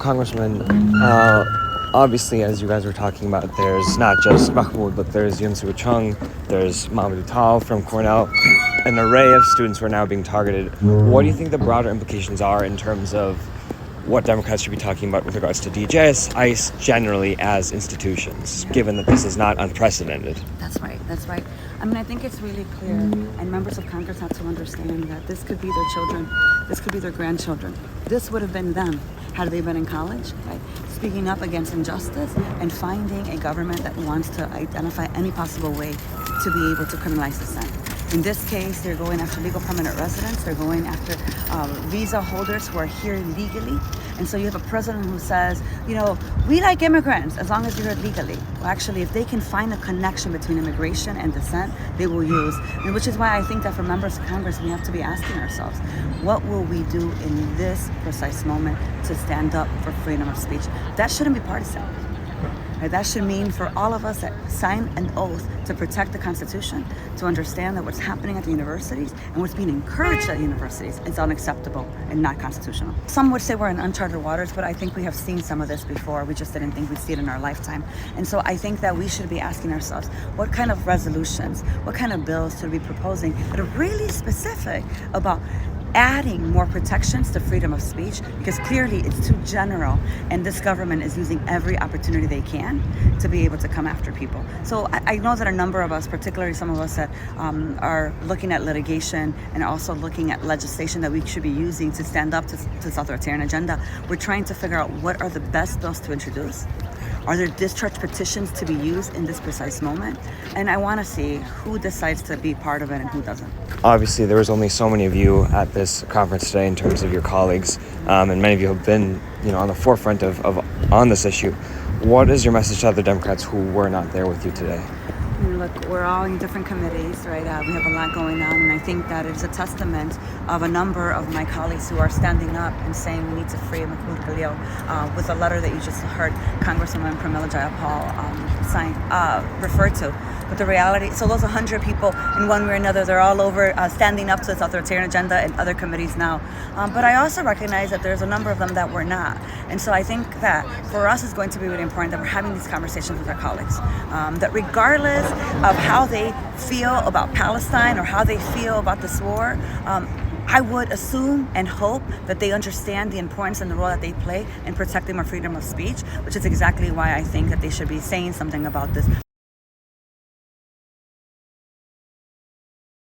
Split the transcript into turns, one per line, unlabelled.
Congressman, obviously, as you guys were talking about, there's not just Mahmoud, but there's Yunsu Chung, there's Mahmoud Khalil from Cornell, an array of students who are now being targeted. What do you think the broader implications are in terms of what Democrats should be talking about with regards to DJS, ICE, generally as institutions, given that this is not unprecedented?
That's right. I mean, I think it's really clear, and members of Congress have to understand that this could be their children, this could be their grandchildren. This would have been them had they been in college, right? Speaking up against injustice and finding a government that wants to identify any possible way to be able to criminalize dissent. In this case, they're going after legal permanent residents. They're going after visa holders who are here legally. And so you have a president who says, you know, we like immigrants as long as you're here legally. Well, actually, if they can find a connection between immigration and dissent, they will use. And which is why I think that for members of Congress, we have to be asking ourselves, what will we do in this precise moment to stand up for freedom of speech? That shouldn't be partisan. That should mean for all of us that sign an oath to protect the Constitution, to understand that what's happening at the universities and what's being encouraged at universities is unacceptable and not constitutional. Some would say we're in uncharted waters, but I think we have seen some of this before. We just didn't think we'd see it in our lifetime. And so I think that we should be asking ourselves, what kind of resolutions, what kind of bills should we be proposing that are really specific about adding more protections to freedom of speech, because clearly it's too general and this government is using every opportunity they can to be able to come after people. So I know that a number of us, particularly some of us that are looking at litigation and also looking at legislation that we should be using to stand up to this authoritarian agenda, we're trying to figure out what are the best bills to introduce. Are there discharge petitions to be used in this precise moment? And I want to see who decides to be part of it and who doesn't.
Obviously, there was only so many of you at this conference today in terms of your colleagues, and many of you have been, on the forefront of on this issue. What is your message to other Democrats who were not there with you today?
Look, we're all in different committees, right? We have a lot going on, and I think that it's a testament of a number of my colleagues who are standing up and saying we need to free Mahmoud Khalil, with a letter that you just heard Congresswoman Prem Thakker referred to. But the reality, so those 100 people, in one way or another, they're all over standing up to this authoritarian agenda in other committees now. But I also recognize that there's a number of them that were not. And so I think that for us, it's going to be really important that we're having these conversations with our colleagues. That regardless of how they feel about Palestine or how they feel about this war, I would assume and hope that they understand the importance and the role that they play in protecting our freedom of speech, which is exactly why I think that they should be saying something about this